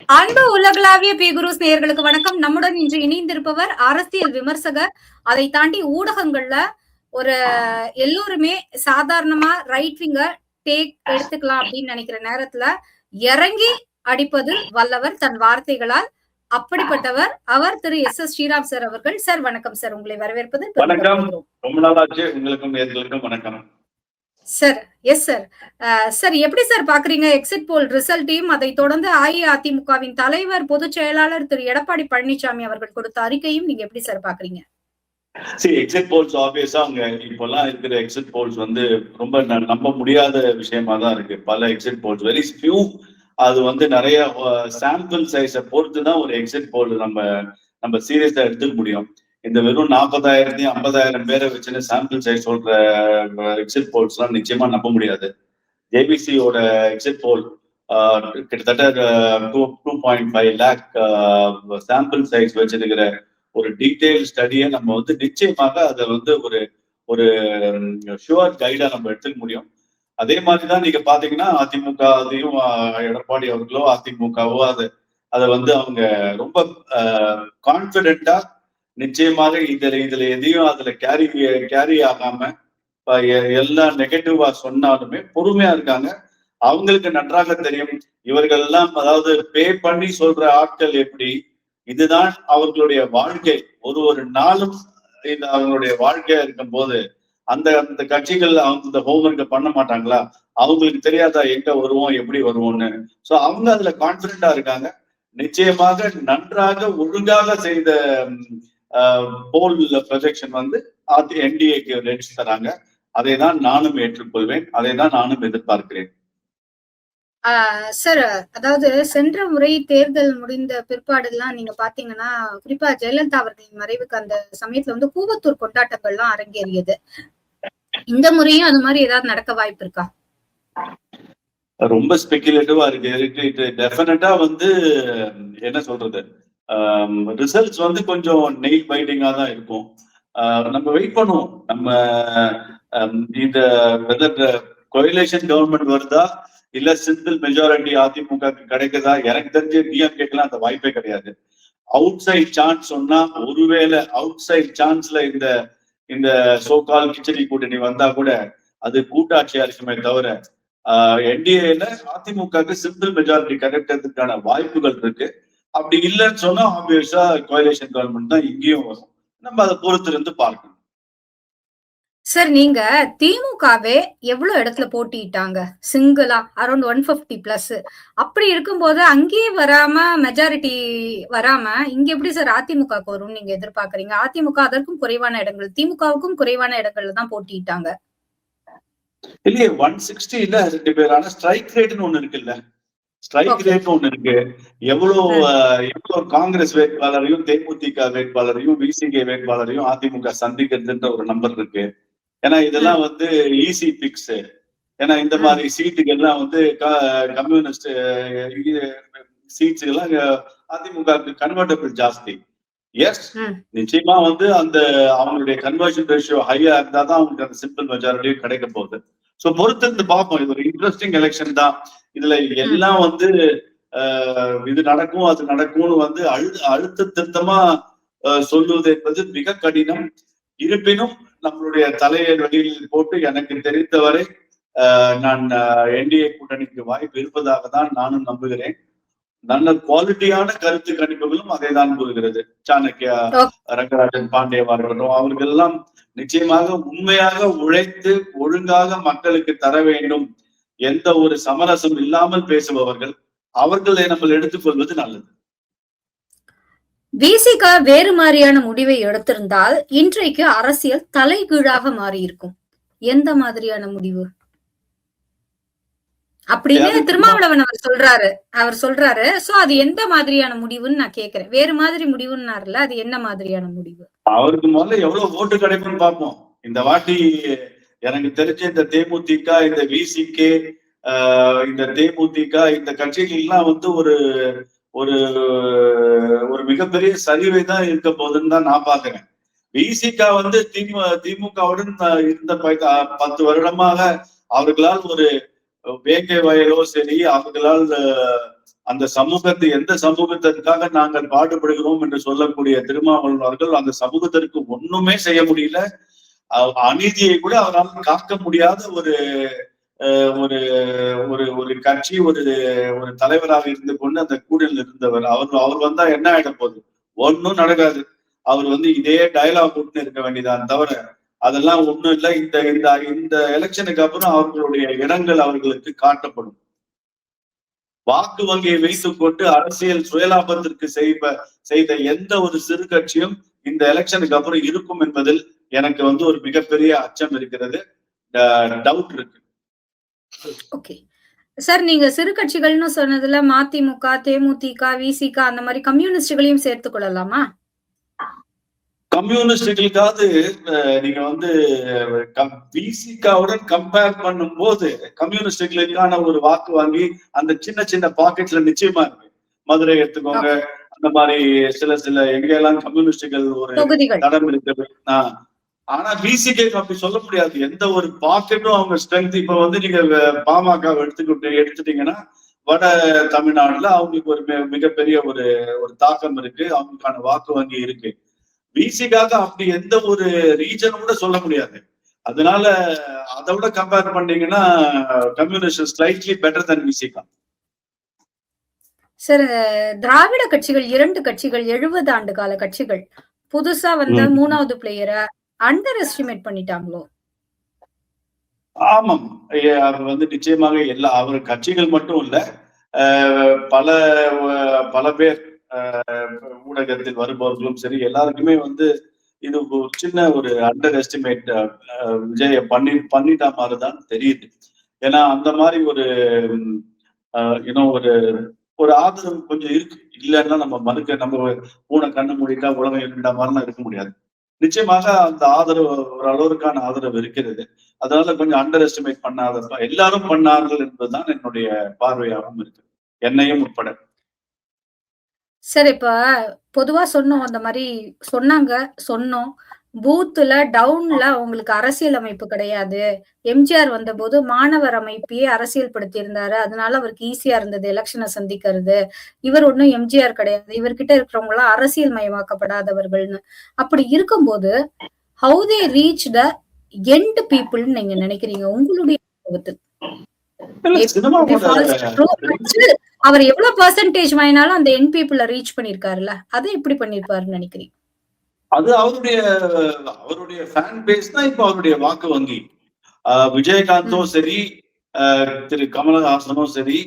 அன்பு உலகளாவிய பேகுருஸ் நேயர்களுக்கு வணக்கம். நம்முடன் இன்று இணைந்திருப்பவர் அரசியல் விமர்சகர். அதை தாண்டி ஊடகங்கள்ல ஒரு எல்லோருமே சாதாரணமா ரைட் விங்கர் டேக் எடுத்துக்கலாம் அப்படின்னு நினைக்கிற நேரத்துல இறங்கி அடிப்பதில் வல்லவர் தன் வார்த்தைகளால். அப்படிப்பட்டவர் அவர் திரு எஸ் ஸ்ரீராம் சார் அவர்கள். சார் வணக்கம் சார், உங்களை வரவேற்பது. வணக்கம். ரொம்ப நாளாச்சு. உங்களுக்கும் நேயர்களுக்கும் வணக்கம் சார். Yes sir. சார் எப்படி சார் பாக்குறீங்க எக்ஸிட் போல் ரிசல்ட்டையும் அதை தொடர்ந்து அஇஅதிமுகவின் தலைவர் பொதுச் செயலாளர் திரு எடப்பாடி பழனிசாமி அவர்கள் கொடுத்த அறிக்கையும் நீங்க எப்படி சார் பாக்குறீங்க? எக்ஸிட் போல்ஸ் ஆப்வியஸா அவங்க இப்பெல்லாம் இருக்கிற எக்ஸிட் போல்ஸ் வந்து ரொம்ப நம்ப முடியாத விஷயமா தான் இருக்கு. பல எக்ஸிட் போல்ஸ் வெரி ஃபியூ, அது நிறைய சாம்பிள் சைஸை பொறுத்து தான் ஒரு எக்ஸிட் போல் நம்ம சீரியஸா எடுத்துக்க முடியும். இந்த வெறும் 40,000 50,000 பேரை வச்சுன்னு சாம்பிள் சைஸ் சொல்ற எக்ஸிட் போல்ஸ் எல்லாம் நிச்சயமா நம்ப முடியாது. ஜேபிசியோட எக்ஸிட் போல் கிட்டத்தட்ட 2.5 lakh சாம்பிள் சைஸ் வச்சிருக்கிற ஒரு டீடைல் ஸ்டடியை நம்ம நிச்சயமாக அதை ஒரு ஷுவர் கைடா நம்ம எடுத்துக்க முடியும். அதே மாதிரிதான் நீங்க பாத்தீங்கன்னா அதிமுக அதையும் எடப்பாடி அவர்களோ அதிமுகவோ அதை அவங்க ரொம்ப கான்பிடென்டா நிச்சயமாக இதுல எதையும் அதுல கேரி ஆகாம எல்லா நெகட்டிவா சொன்னாலுமே பொறுமையா இருக்காங்க. அவங்களுக்கு நன்றாக தெரியும் இவர்கள் எல்லாம், அதாவது பே பண்ணி சொல்ற ஆட்கள் எப்படி, இதுதான் அவர்களுடைய வாழ்க்கை. ஒரு நாளும் இது அவங்களுடைய வாழ்க்கையா இருக்கும் போது அந்த கட்சிகள் அவங்க ஹோம்ஒர்க்கை பண்ண மாட்டாங்களா? அவங்களுக்கு தெரியாதா எங்க வருவோம் எப்படி வருவோம்னு? சோ அவங்க அதுல கான்பிடென்டா இருக்காங்க. நிச்சயமாக நன்றாக ஒழுங்காக செய்த போல் ப்ரொஜெக்ஷன் என்டிஏக்கு ரேட்ஸ் தராங்க. அதை தான் நானும் ஏற்றுக்கொள்வேன், அதை தான் நானும் எதிர்பார்க்கிறேன். சார், அதாவது சென்ற முறை தேர்தல் முடிந்த பிற்பாடுலாம் நீங்க பாத்தீங்கன்னா, குறிப்பா ஜெயலலிதா அவர்களின் மறைவுக்கு அந்த சமயத்துல கூவத்தூர் கொண்டாட்டங்கள்லாம் அரங்கேறியது. இந்த முறையும் அது மாதிரி ஏதாவது நடக்க வாய்ப்பு இருக்கா? ரொம்ப ஸ்பெகுலேட்டிவா இருக்கு. டெஃபினட்டா என்ன சொல்றது, ரிசல்ட்ஸ் கொஞ்சம் நெயில் பைட்டிங்கா தான் இருக்கும். நம்ம வெயிட் பண்ணுவோம். நம்ம இந்த கோயலேஷன் கவர்மெண்ட் வருதா இல்ல சிங்கிள் மெஜாரிட்டி அதிமுக கிடைக்குதா? எனக்கு தெரிஞ்ச டிஎம்கேக்கெல்லாம் அந்த வாய்ப்பே கிடையாது. அவுட் சைட் சான்ஸ் சொன்னா, ஒருவேளை அவுட் சைட் சான்ஸ்ல இந்த சோகால் கிச்சடி கூட்டணி வந்தா கூட அது கூட்டாட்சியா இருக்குமே தவிர என்டிஏல அதிமுகவுக்கு சிம்பிள் மெஜாரிட்டி கிடைக்கிறதுக்கான வாய்ப்புகள் இருக்கு. அப்படி இல்லைன்னு சொன்னா ஆப்வியஸா கோயலேஷன் கவர்மெண்ட் தான் இங்கேயும் வரும். நம்ம அதை பொறுத்திருந்து பார்க்கணும். சார், நீங்க திமுகவே எவ்வளவு இடத்துல போட்டிட்டாங்க சிங்கிளா அரௌண்ட் 150+. அப்படி இருக்கும்போது அங்கேயே வராம மெஜாரிட்டி வராம இங்க எப்படி சார் அதிமுகவுக்கு வரும் நீங்க எதிர்பார்க்கறீங்க? அதிமுக அதற்கும் குறைவான இடங்கள், திமுகவுக்கும் குறைவான இடங்கள்ல தான் போட்டிட்டாங்க. இல்லையே, 160 2 பேர். ஆனா ஸ்ட்ரைக் ரேட்னு ஒண்ணு இருக்குல்ல, ஸ்ட்ரைக் ரேட் ஒண்ணு இருக்கு. எவ்வளவு காங்கிரஸ் வேட்பாளரையும் தேமுதிக வேட்பாளரையும் விசிகே வேட்பாளரையும் அதிமுக சந்திக்கிறதுன்ற ஒரு நம்பர் இருக்கு. ஏன்னா இதெல்லாம் ஈஸி பிக்ஸ். ஏன்னா இந்த மாதிரி சீட்டுக்கு எல்லாம் கம்யூனிஸ்ட் சீட்ஸ் எல்லாம் அதிமுக கன்வெர்டபிள் ஜாஸ்தி. எஸ், நிச்சயமா அந்த அவங்களுடைய கன்வர்ஷன் ரேஷியோ ஹையா இருந்தா தான் அவங்களுக்கு அந்த சிம்பிள் மெஜாரிட்டியும் கிடைக்க போகுது. சோ பொறுத்திருந்து பார்ப்போம். இது ஒரு இன்ட்ரெஸ்டிங் எலெக்ஷன் தான். இதுல எல்லாம் இது நடக்கும் அது நடக்கும்னு அழுத்த திருத்தமா சொல்லுவது என்பது மிக கடினம். இருப்பினும் நம்மளுடைய தலையை வெளியில் போட்டு எனக்கு தெரிந்தவரை நான் என்டிஏ கூட்டணிக்கு வாய்ப்பு இருப்பதாக தான் நானும் நம்புகிறேன். நல்ல குவாலிட்டியான கருத்து கணிப்புகளும் அதை தான் கூறுகிறது. சாணக்கியா, ரங்கராஜன் பாண்டேவா இருக்கட்டும், அவர்கள் எல்லாம் நிச்சயமாக உண்மையாக உழைத்து ஒழுங்காக மக்களுக்கு தர வேண்டும், எந்த ஒரு சமரசம் இல்லாமல் பேசுபவர்கள். அவர்களை நம்ம எடுத்துக்கொள்வது நல்லது. விசிக வேறு மாதிரியான முடிவை எடுத்திருந்தால் இன்றைக்கு அரசியல் தலைகீழாக மாறி இருக்கும். எந்த மாதிரியான முடிவு அப்படின்னு திருமாவளவன் அவர் சொல்றாரு. சோ அது எந்த மாதிரியான முடிவுன்னு நான் கேக்குறேன். வேறு மாதிரி முடிவுன்னாருல, அது என்ன மாதிரியான முடிவு? அவருக்கு முதல்ல எவ்வளவு ஓட்டு கிடைக்கும்னு பார்ப்போம். இந்த வாட்டி எனக்கு தெரிஞ்ச இந்த தேமுதிக, இந்த விசிகே, இந்த தேமுதிக, இந்த கட்சிகள் எல்லாம் ஒரு ஒரு ஒரு மிகப்பெரிய சரிவை தான் இருக்க போதுன்னு தான் நான் பாக்குறேன். விசிக திமுகவுடன் இருந்த 10 வருடமாக அவர்களால் வேங்கை வயலோ சரி, அவங்களால் அந்த சமூகத்தை எந்த சமூகத்திற்காக நாங்கள் பாடுபடுகிறோம் என்று சொல்லக்கூடிய திருமாவளவன் அவர்கள் அந்த சமூகத்திற்கு ஒண்ணுமே செய்ய முடியல. அநீதியை கூட அவரால் காக்க முடியாத ஒரு ஒரு ஒரு ஒரு கட்சி, ஒரு ஒரு தலைவராக இருந்து கொண்டு அந்த கூடலில் இருந்தவர். அவர் வந்தா என்ன ஆயிட போகுது? ஒன்னும் நடக்காது. அவர் இதே டயலாக் விட்டு இருக்க வேண்டியதான் தவிர அதெல்லாம் ஒண்ணும் இல்லை. இந்த இந்த இந்த எலெக்ஷனுக்கு அப்புறம் அவர்களுடைய இடங்கள் அவர்களுக்கு காட்டப்படும். வாக்கு வங்கியை வைத்துக் கொண்டு அரசியல் சுயலாபத்திற்கு செய்த எந்த ஒரு சிறு கட்சியும் இந்த எலெக்ஷனுக்கு அப்புறம் இருக்கும் என்பதில் எனக்கு ஒரு மிகப்பெரிய அச்சம் இருக்கிறது, டவுட் இருக்கு. ஓகே சார், நீங்க சிறு கட்சிகள்னு சொன்னதுல மதிமுக, தேமுதிக, விசிக அந்த மாதிரி கம்யூனிஸ்டுகளையும் சேர்த்துக் கொள்ளலாமா? கம்யூனிஸ்டுகளுக்காவது நீங்க விசிகாவுடன் கம்பேர் பண்ணும் போது கம்யூனிஸ்டுகளுக்கான ஒரு வாக்கு வாங்கி அந்த சின்ன சின்ன பாக்கெட்ல நிச்சயமா இருக்கு. மதுரை எடுத்துக்கோங்க, அந்த மாதிரி சில எங்கெல்லாம் கம்யூனிஸ்டுகள் ஒரு தடம் இருக்குது. ஆனா விசிகே அப்படி சொல்ல முடியாது. எந்த ஒரு பாக்கெட்டும் அவங்க ஸ்ட்ரென்த். இப்ப நீங்க பாமக எடுத்துட்டீங்கன்னா வட தமிழ்நாடுல அவங்களுக்கு ஒரு மிகப்பெரிய ஒரு தாக்கம் இருக்கு, அவங்களுக்கான வாக்கு வங்கி இருக்கு. விசிகாக அப்படி எந்த ஒரு ரீஜன் கூட சொல்ல முடியாது. அதனால அதை விட கம்பேர் பண்ணீங்கன்னா communist slightly better than Visika. Sir, திராவிட கட்சிகள் 2 கட்சிகள் 70 ஆண்டு கால கட்சிகள் புதுசா வந்த 3வது பிளேயரை அண்டர் எஸ்டிமேட் பண்ணிட்டாங்களோ? ஆமாம், நிச்சயமாக அவர் கட்சிகள் மட்டும் இல்ல, பல பேர் ஊடகத்தில் வருபவர்களும் சரி, எல்லாருக்குமே இது ஒரு சின்ன ஒரு அண்டர் எஸ்டிமேட் விஜய பண்ணிட்டா மாதிரிதான் தெரியுது. ஏன்னா அந்த மாதிரி ஒரு ஆதரவு கொஞ்சம் இருக்கு. இல்லைன்னா நம்ம பூனை கண்ணு மூடிட்டா உலகம் இருக்கின்ற மாதிரிலாம் இருக்க முடியாது. நிச்சயமாக அந்த ஆதரவு ஒரு அளவுக்கான ஆதரவு இருக்கிறது. அதனால கொஞ்சம் அண்டர் எஸ்டிமேட் பண்ணாத எல்லாரும் பண்ணார்கள் என்பதுதான் என்னுடைய பார்வையாகவும் இருக்கு, என்னையும் உட்பட. சார், இப்ப பொதுவா சொன்னோம், அந்த மாதிரி சொன்னோம். பூத்துல டவுன்ல அவங்களுக்கு அரசியல் அமைப்பு கிடையாது. எம்ஜிஆர் வந்தபோது மாணவர் அமைப்பையே அரசியல் படுத்தி இருந்தாரு. அதனால அவருக்கு ஈஸியா இருந்தது எலெக்ஷனை சந்திக்கிறது. இவர் ஒன்னும் எம்ஜிஆர் கிடையாது, இவர்கிட்ட இருக்கிறவங்க எல்லாம் அரசியல் மயமாக்கப்படாதவர்கள்னு. அப்படி இருக்கும்போது how they reach the end பீப்புள்னு நீங்க நினைக்கிறீங்க உங்களுடைய அவர் எவ்வளவு பெர்சன்டேஜ் வாங்கினாலும் அந்த எண்ட் பீப்புள ரீச் பண்ணிருக்காருல்ல, அதை எப்படி பண்ணிருப்பாருன்னு நினைக்கிறீங்க? அது அவருடைய ஃபேன் பேஸ் தான் இப்ப அவருடைய வாக்கு வங்கி. விஜயகாந்தும் சரி, திரு கமலஹாசனும் சரி,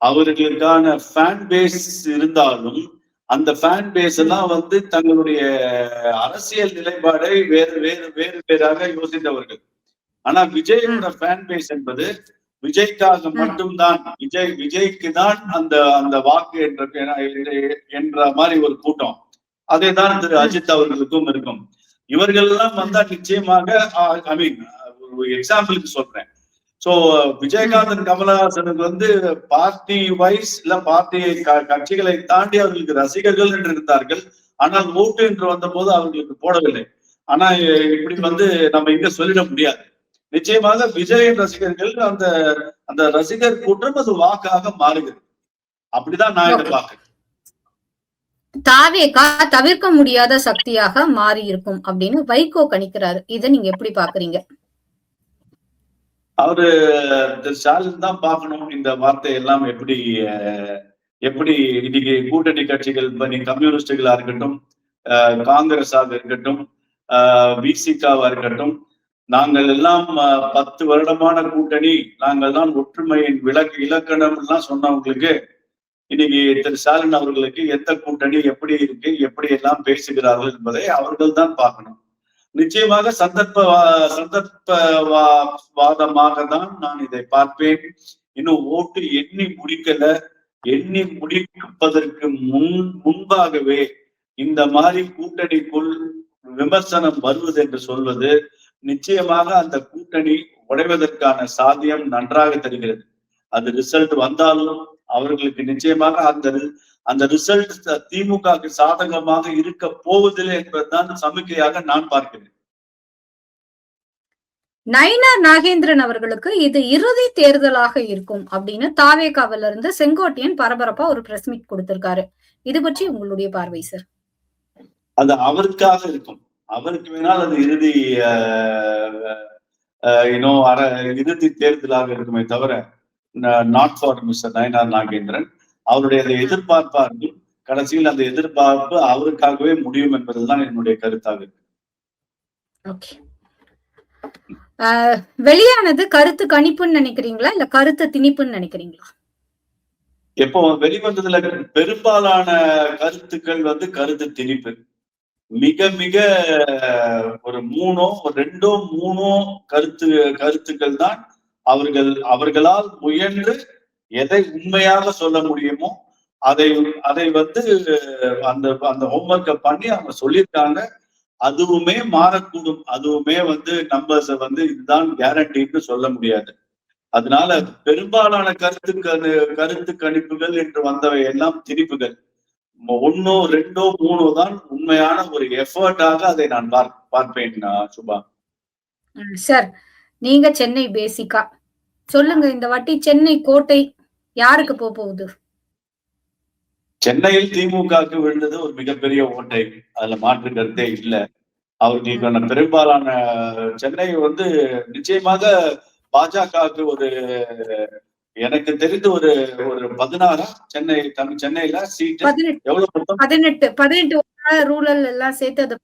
அவர்களுக்கான ஃபேன் பேஸ் இருந்தாலும் அந்த ஃபேன் பேஸ் எல்லாம் தங்களுடைய அரசியல் நிலைப்பாடை வேறாக யோசித்தவர்கள். ஆனா விஜயோட ஃபேன் பேஸ் என்பது விஜய்க்காக மட்டும்தான், விஜய்க்கு தான் அந்த வாக்கு என்ற மாதிரி ஒரு கூட்டம். அதேதான் திரு அஜித் அவர்களுக்கும் இருக்கும். இவர்கள் எல்லாம் வந்தா நிச்சயமாக, ஐ மீன் ஒரு எக்ஸாம்பிளுக்கு சொல்றேன். சோ விஜயகாந்தன் கமலஹாசனுக்கு பார்ட்டி வைஸ் இல்ல பார்ட்டி கட்சிகளை தாண்டி அவர்களுக்கு ரசிகர்கள் என்று இருந்தார்கள். ஆனால் ஓட்டு என்று வந்த போது அவர்களுக்கு போடவில்லை. ஆனா இப்படி நம்ம இங்க சொல்லிட முடியாது. நிச்சயமாக விஜயின் ரசிகர்கள் அந்த ரசிகர் கூட்டம் அது வாக்காக மாறுகிறது. அப்படிதான் நான் இதை பார்க்கிறேன். தாவேகா தவிர்க்க முடியாத சக்தியாக மாறி இருக்கும் அப்படின்னு வைகோ கணிக்கிறாரு. இதை நீங்க எப்படி பாக்குறீங்க? அவரு ஸ்டாலின் தான் பார்க்கணும் இந்த வார்த்தை எல்லாம் எப்படி இன்னைக்கு கூட்டணி கட்சிகள் கம்யூனிஸ்டுகளா இருக்கட்டும், காங்கிரஸாக இருக்கட்டும், விசிகாவா இருக்கட்டும், நாங்கள் எல்லாம் 10 வருடமான கூட்டணி, நாங்கள் தான் ஒற்றுமையின் இலக்கணம் எல்லாம் சொன்னவங்களுக்கு இன்னைக்கு திரு ஸ்டாலின் அவர்களுக்கு எந்த கூட்டணி எப்படி இருக்கு, எப்படி எல்லாம் பேசுகிறார்கள் என்பதை அவர்கள் தான் பார்க்கணும். நிச்சயமாக சந்தர்ப்பவாதமாக தான் நான் இதை பார்ப்பேன். இன்னும் ஓட்டு எண்ணி முடிப்பதற்கு முன்பாகவே இந்த மாதிரி கூட்டணிக்குள் விமர்சனம் வருவது என்று சொல்வது நிச்சயமாக அந்த கூட்டணி உடைவதற்கான சாத்தியம் நன்றாக தெரிகிறது. அது ரிசல்ட் வந்தாலும் அவர்களுக்கு நிச்சயமாக அந்த ரிசல்ட் திமுகவுக்கு சாதகமாக இருக்க போவதில்லை என்பதுதான் சமிக்கையாக நான் பார்க்கிறேன். நயினார் நாகேந்திரன் அவர்களுக்கு இது இறுதி தேர்தலாக இருக்கும் அப்படின்னு தாவேகாவில இருந்து செங்கோட்டையன் பரபரப்பா ஒரு பிரஸ் மீட் கொடுத்திருக்காரு. இது பற்றி உங்களுடைய பார்வை சார்? அது அவருக்காக இருக்கும். அவருக்கு வேணால் அது இறுதி இறுதி தேர்தலாக இருக்குமே தவிர not for mister Nainar Nagendran. அவருடைய அந்த எதிர்பார்ப்பார்கள் கடைசியில் அந்த எதிர்பார்ப்பு அவருக்காகவே முடியும் என்பதுதான் என்னுடைய கருத்தாக இருக்கு. வெளியானது கருத்து கணிப்புன்னு நினைக்கிறீங்களா இல்ல கருத்து திணிப்புன்னு நினைக்கிறீங்களா? எப்போ வெளிவந்ததுல பெரும்பாலான கருத்துக்கள் கருத்து திணிப்பு. மிக மிக ஒரு 2 3 கருத்துக்கள் தான் அவர்களால் முயன்று எதை உண்மையாக சொல்ல முடியுமோ அதை அந்த ஹோம்ஒர்க்கை பண்ணி அவங்க சொல்லியிருக்காங்க. அதுவுமே மாறக்கூடும். அதுவுமே நம்பர்ஸ் இதுதான் கேரண்டின்னு சொல்ல முடியாது. அதனால பெரும்பாலான கருத்து கணிப்புகள் என்று வந்தவை எல்லாம் திணிப்புகள். 1 2 3 தான் உண்மையான ஒரு எஃபர்ட்டாக அதை நான் பார்ப்பேன் சுபா. சார், நீங்க சென்னை பேசிக்கா சொல்லுங்க, இந்த வாட்டி சென்னை கோட்டை யாருக்கு போகுது? சென்னையில் திமுகவுக்கு விழுந்தது ஒரு மிகப்பெரிய ஓட்டை, அதுல மாற்று கருத்தே இல்லை. அவர்களுக்கான பெரும்பாலான சென்னை நிச்சயமாக பாஜகவுக்கு ஒரு எனக்கு தெரிந்து ஒரு 16 சென்னையில சீட்டு எவ்வளவு 18 ரூரல் எல்லாம் சேர்த்து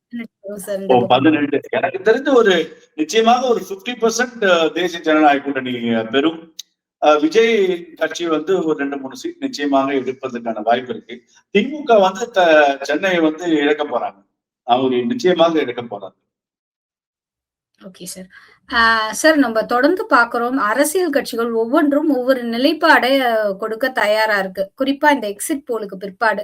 18. எனக்கு தெரிந்து ஒரு நிச்சயமாக ஒரு 50% தேசிய ஜனநாயக கூட்டணி பெறும். விஜய் கட்சி ஒரு 2-3 சீட் நிச்சயமாக எடுப்பதற்கான வாய்ப்பு இருக்கு. திமுக சென்னையை இழக்க போறாங்க. அவங்க நிச்சயமாக இழக்க போறாங்க. Okay sir. சார், நம்ம தொடர்ந்து பாக்குறோம் அரசியல் கட்சிகள் ஒவ்வொன்றும் ஒவ்வொரு நிலைப்பாடை கொடுக்க தயாரா இருக்கு. குறிப்பா இந்த எக்ஸிட் போலுக்கு பிற்பாடு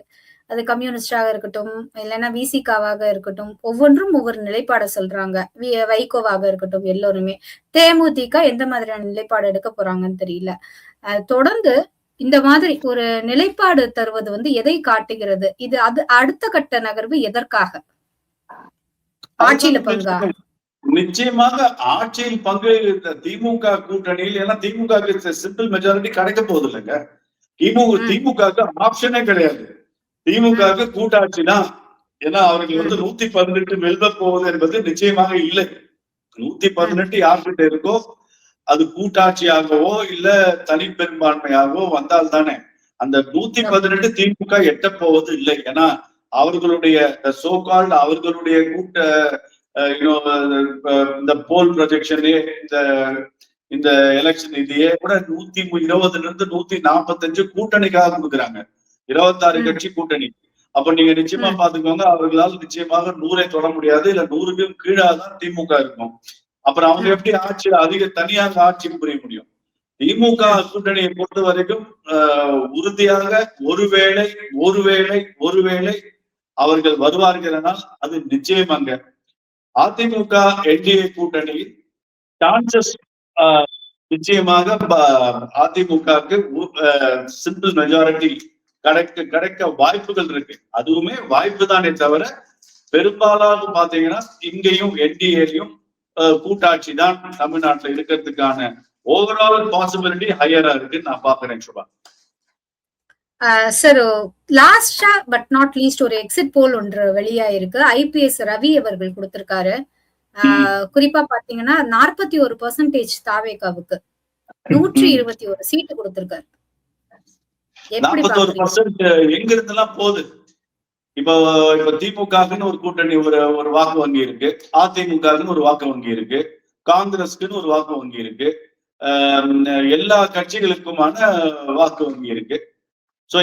அது கம்யூனிஸ்டாக இருக்கட்டும், இல்லைன்னா விசிகாவாக இருக்கட்டும், ஒவ்வொன்றும் ஒவ்வொரு நிலைப்பாடை சொல்றாங்க. வைகோவாக இருக்கட்டும், எல்லோருமே. தேமுதிக எந்த மாதிரியான நிலைப்பாடு எடுக்க போறாங்கன்னு தெரியல. தொடர்ந்து இந்த மாதிரி ஒரு நிலைப்பாடு தருவது எதை காட்டுகிறது? இது அடுத்த கட்ட நகர்வு எதற்காக? ஆட்சியில பங்கா? நிச்சயமாக ஆட்சியில் பங்கு திமுக கூட்டணியில். ஏன்னா திமுக சிம்பிள் மெஜாரிட்டி கிடைக்க போகுது இல்லைங்க. திமுக ஆப்ஷனே கிடையாது. திமுக கூட்டாட்சி தான். ஏன்னா அவர்கள் 118 வெல்ல போவது என்பது நிச்சயமாக இல்லை. 118 யார்கிட்ட இருக்கோ அது கூட்டாட்சியாகவோ இல்ல தனிப்பெரும்பான்மையாகவோ வந்தால் தானே. அந்த 118 திமுக எட்ட போவது இல்லை. ஏன்னா அவர்களுடைய சோகால்டு அவர்களுடைய இந்த போல் ப்ரொஜெக்ஷனே இந்த எலெக்ஷன் இதையே கூட 120 இருந்து 145 கூட்டணிக்காக கொடுக்குறாங்க. 26 கட்சி கூட்டணி. அப்ப நீங்க நிச்சயமா பாத்துக்கோங்க, அவர்களால் நிச்சயமாக 100 தொட முடியாது. இல்ல 100க்கும் கீழாதான் திமுக இருக்கும். அப்புறம் அவங்க எப்படி தனியாக ஆட்சி புரிய முடியும்? திமுக கூட்டணியை பொறுத்த வரைக்கும் உறுதியாக ஒருவேளை அவர்கள் வருவார்கள்னால் அது நிச்சயமாங்க. அதிமுக என்டிஏ கூட்டணியில் சான்சஸ் நிச்சயமாக அதிமுகவுக்கு சிம்பிள் மெஜாரிட்டி கிடைக்க வாய்ப்புகள் இருக்கு. அதுவுமே வாய்ப்பு தானே தவிர பெரும்பாலாக பாத்தீங்கன்னா இங்கேயும் என்டிஏலையும் கூட்டாட்சி தான் தமிழ்நாட்டில் இருக்கிறதுக்கான ஓவரால் பாசிபிலிட்டி ஹையரா இருக்குன்னு நான் பாக்குறேன் சுபா. சார், லாஸ்டா பட் நாட் லீஸ்ட் ஒரு எக்ஸிட் போல் ஒன்று வெளியாயிருக்கு. ஐபிஎஸ் ரவி அவர்கள் கொடுத்திருக்காரு. குறிப்பா பாத்தீங்கன்னா 41% தாவேகாவுக்கு 121 சீட்டு கொடுத்திருக்காரு. 41% எங்க இருந்தெல்லாம் போகுது. இப்ப திமுகன்னு ஒரு கூட்டணி ஒரு வாக்கு வங்கி இருக்கு, அதிமுகன்னு ஒரு வாக்கு வங்கி இருக்கு, காங்கிரஸ்க்குன்னு ஒரு வாக்கு வங்கி இருக்கு, எல்லா கட்சிகளுக்குமான வாக்கு வங்கி இருக்கு. சோ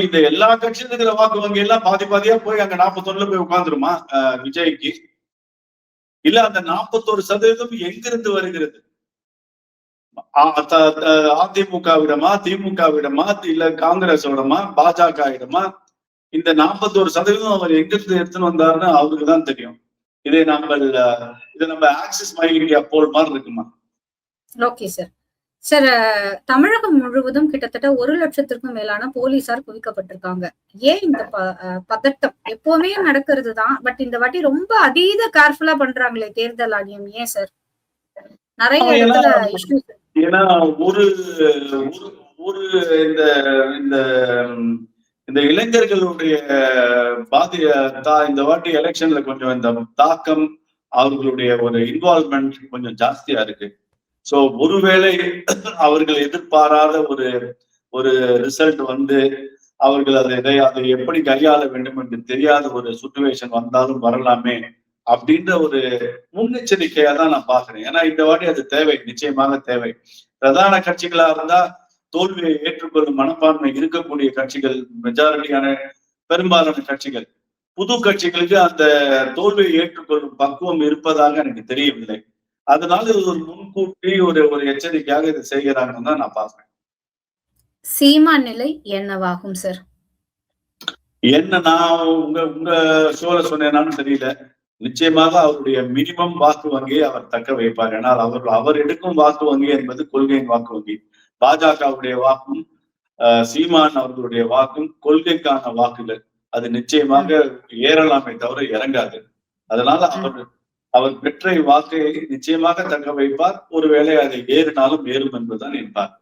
இந்த எல்லா கட்சியில இருக்கிற வாக்கு வங்கி எல்லாம் பாதியா போய் அங்க 41 போய் உட்கார்ந்துருமா விஜய்க்கு? இல்ல அந்த 41% எங்கிருந்து வருகிறது? அதிமுகவிடமா, திமுகவிடமா, இல்ல காங்கிரஸோடமா, பாஜகவிடமா? இந்த 41% அவர் எங்கிருந்து எடுத்துன்னு வந்தாருன்னு அவருக்கு தான் தெரியும். இதை நம்ம ஆக்சிஸ் மை இந்தியா போல் மாதிரி இருக்குமா? Okay sir. சார், தமிழகம் முழுவதும் கிட்டத்தட்ட 1 லட்சத்திற்கும் மேலான போலீசார் குவிக்கப்பட்டிருக்காங்க. ஏன் இந்த பதட்டம்? எப்பவுமே நடக்கிறது தான், பட் இந்த வாட்டி ரொம்ப அதீத கேர்ஃபுல்லா பண்றாங்களே தேர்தல் ஆணையம், ஏன் சார்? நிறைய இடத்துல இஷ்யூஸ். ஏன்னா ஒரு ஒரு இந்த இந்த இந்த இளைஞர்களுடைய இந்த வாட்டி எலெக்ஷன்ல கொஞ்சம் இந்த தாக்கம், அவர்களுடைய ஒரு இன்வால்வ்மெண்ட் கொஞ்சம் ஜாஸ்தியா இருக்கு. சோ ஒருவேளை அவர்கள் எதிர்பாராத ஒரு ரிசல்ட் வந்து அவர்கள் அதை எப்படி கையாள வேண்டும் என்று தெரியாத ஒரு சுச்சுவேஷன் வந்தாலும் வரலாமே அப்படின்ற ஒரு முன்னெச்சரிக்கையா தான் நான் பாக்குறேன். ஏன்னா இந்த வாட்டி அது தேவை, நிச்சயமாக தேவை. பிரதான கட்சிகளா இருந்தா தோல்வியை ஏற்றுக்கொள்ளும் மனப்பான்மை இருக்கக்கூடிய கட்சிகள், மெஜாரிட்டியான பெரும்பாலான கட்சிகள். புது கட்சிகளுக்கு அந்த தோல்வியை ஏற்றுக்கொள்ளும் பக்குவம் இருப்பதாக எனக்கு தெரியவில்லை. அதனால இது ஒரு முன்கூட்டி ஒரு எச்சரிக்கையாக இதை செய்கிறாங்கன்னு தான் நான் பாக்குறேன். சீமான் நிலை என்னவாகும் சார்? என்ன நான் உங்க ஷோல சொன்னேன்னு தெரியல. நிச்சயமாக அவருடைய மினிமம் வாக்கு வங்கியை அவர் தக்க வைப்பார். ஏன்னால் அவர் எடுக்கும் வாக்கு வங்கி என்பது கொள்கையின் வாக்கு வங்கி. பாஜகவுடைய வாக்கும் சீமான் அவர்களுடைய வாக்கும் கொள்கைக்கான வாக்குகள். அது நிச்சயமாக ஏறலாமே தவிர இறங்காது. அதனால அவர் பெற்ற வாக்கை நிச்சயமாக தக்க வைப்பார். ஒருவேளை அதை ஏறினாலும் ஏறும் என்பதுதான் என் பார்வை.